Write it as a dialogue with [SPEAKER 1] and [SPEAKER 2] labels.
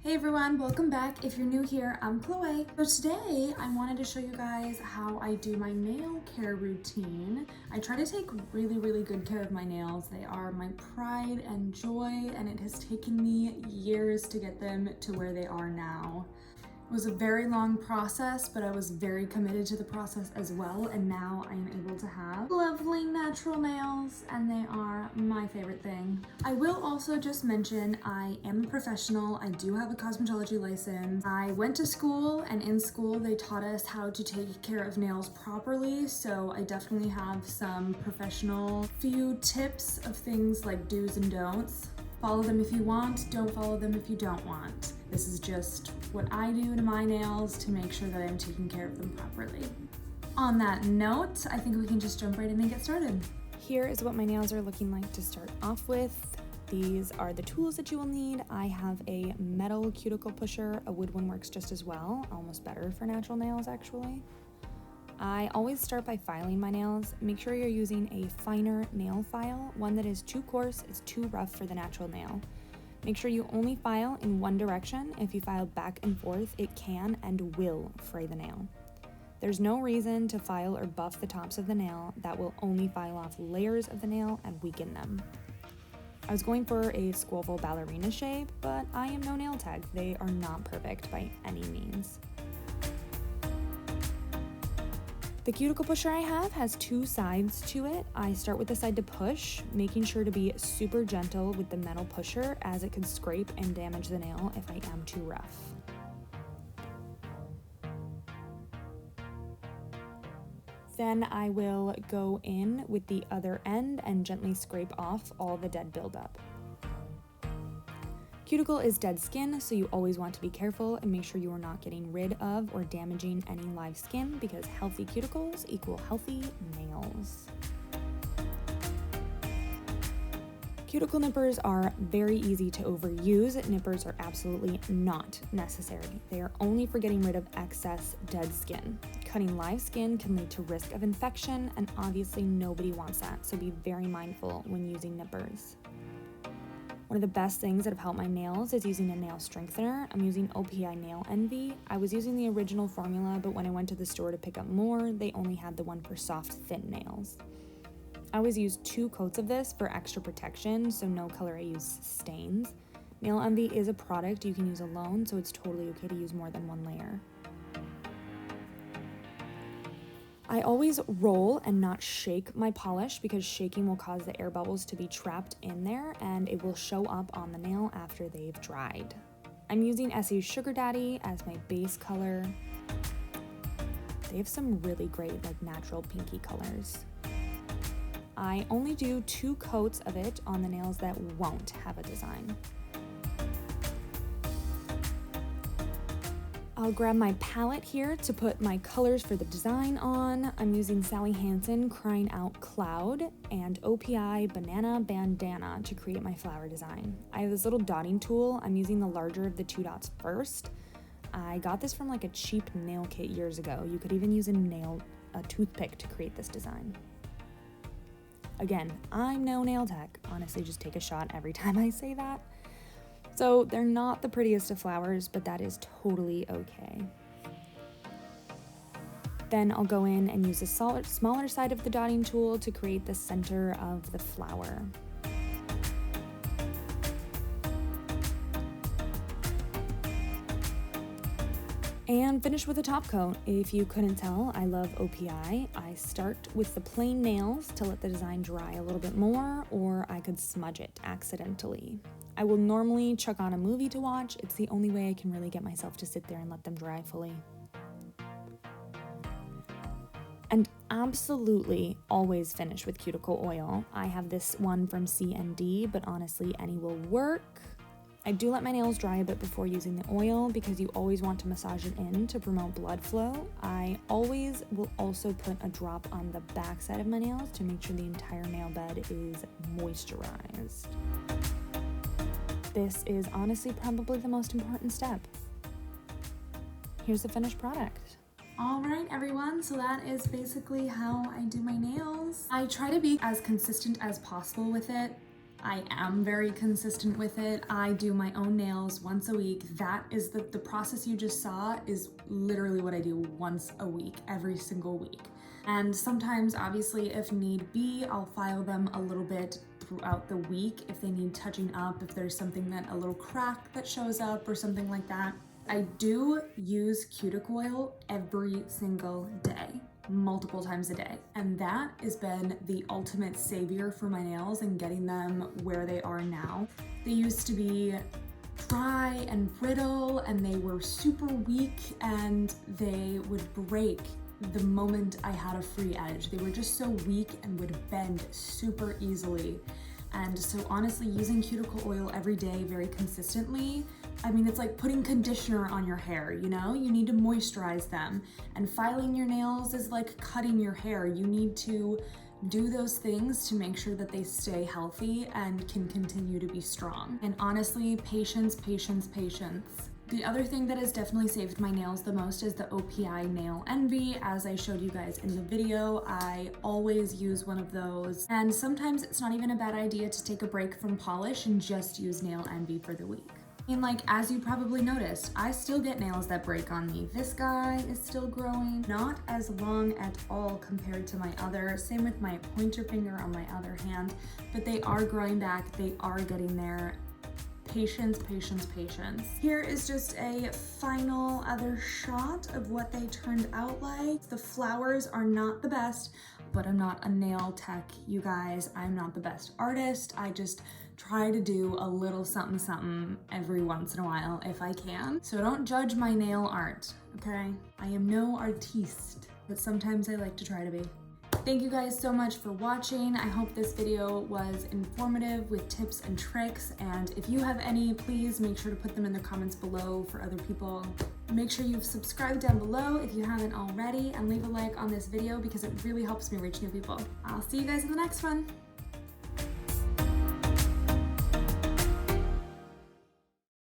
[SPEAKER 1] Hey everyone, welcome back. If you're new here, I'm Chloe. So today I wanted to show you guys how I do my nail care routine. I try to take really good care of my nails. They are my pride and joy, and it has taken me years to get them to where they are now. It was a very long process, but I was very committed to the process as well, and now I am able to have lovely natural nails, and they are my favorite thing. I will also just mention I am a professional. I do have a cosmetology license. I went to school, and in school they taught us how to take care of nails properly, so I definitely have some professional few tips of things like do's and don'ts. Follow them if you want, don't follow them if you don't want. This is just what I do to my nails to make sure that I'm taking care of them properly. On that note, I think we can just jump right in and get started. Here is what my nails are looking like to start off with. These are the tools that you will need. I have a metal cuticle pusher. A wood one works just as well, almost better for natural nails actually. I always start by filing my nails. Make sure you're using a finer nail file. One that is too coarse is too rough for the natural nail. Make sure you only file in one direction. If you file back and forth, it can and will fray the nail. There's no reason to file or buff the tops of the nail. That will only file off layers of the nail and weaken them. I was going for a squoval ballerina shape, but I am no nail tech. They are not perfect by any means. The cuticle pusher I have has two sides to it. I start with the side to push, making sure to be super gentle with the metal pusher as it could scrape and damage the nail if I am too rough. Then I will go in with the other end and gently scrape off all the dead buildup. Cuticle is dead skin, so you always want to be careful and make sure you are not getting rid of or damaging any live skin because healthy cuticles equal healthy nails. Cuticle nippers are very easy to overuse. Nippers are absolutely not necessary. They are only for getting rid of excess dead skin. Cutting live skin can lead to risk of infection, and obviously nobody wants that, so be very mindful when using nippers. One of the best things that have helped my nails is using a nail strengthener. I'm using OPI Nail Envy. I was using the original formula, but when I went to the store to pick up more, they only had the one for soft, thin nails. I always use 2 coats of this for extra protection, so no color I use stains. Nail Envy is a product you can use alone, so it's totally okay to use more than one layer. I always roll and not shake my polish because shaking will cause the air bubbles to be trapped in there and it will show up on the nail after they've dried. I'm using Essie's Sugar Daddy as my base color. They have some really great natural pinky colors. I only do 2 coats of it on the nails that won't have a design. I'll grab my palette here to put my colors for the design on. I'm using Sally Hansen Crying Out Cloud and OPI Banana Bandana to create my flower design. I have this little dotting tool. I'm using the larger of the 2 dots first. I got this from a cheap nail kit years ago. You could even use a toothpick to create this design. Again, I'm no nail tech. Honestly, just take a shot every time I say that. So they're not the prettiest of flowers, but that is totally okay. Then I'll go in and use the smaller side of the dotting tool to create the center of the flower. And finish with a top coat. If you couldn't tell, I love OPI. I start with the plain nails to let the design dry a little bit more, or I could smudge it accidentally. I will normally chuck on a movie to watch. It's the only way I can really get myself to sit there and let them dry fully. And absolutely always finish with cuticle oil. I have this one from CND, but honestly any will work. I do let my nails dry a bit before using the oil because you always want to massage it in to promote blood flow. I always will also put a drop on the back side of my nails to make sure the entire nail bed is moisturized. This is honestly probably the most important step. Here's the finished product. All right, everyone, so that is basically how I do my nails. I try to be as consistent as possible with it. I am very consistent with it. I do my own nails once a week. That is the process you just saw is literally what I do once a week, every single week. And sometimes, obviously, if need be, I'll file them a little bit throughout the week if they need touching up, if there's something that a little crack that shows up or something like that. I do use cuticle oil every single day, multiple times a day. And that has been the ultimate savior for my nails and getting them where they are now. They used to be dry and brittle and they were super weak and they would break the moment I had a free edge. They were just so weak and would bend super easily. And so honestly, using cuticle oil every day very consistently, I mean, it's like putting conditioner on your hair, you know? You need to moisturize them. And filing your nails is like cutting your hair. You need to do those things to make sure that they stay healthy and can continue to be strong. And honestly, patience, patience, patience. The other thing that has definitely saved my nails the most is the OPI Nail Envy. As I showed you guys in the video, I always use one of those. And sometimes it's not even a bad idea to take a break from polish and just use Nail Envy for the week. I mean, like, as you probably noticed, I still get nails that break on me. This guy is still growing, not as long at all compared to my other. Same with my pointer finger on my other hand, but they are growing back. They are getting there. Patience, patience, patience. Here is just a final other shot of what they turned out like. The flowers are not the best, but I'm not a nail tech, you guys. I'm not the best artist. I just try to do a little something something every once in a while if I can. So don't judge my nail art, okay? I am no artiste, but sometimes I like to try to be. Thank you guys so much for watching. I hope this video was informative with tips and tricks, and if you have any, please make sure to put them in the comments below for other people. Make sure you've subscribed down below if you haven't already, and leave a like on this video because it really helps me reach new people. I'll see you guys in the next one.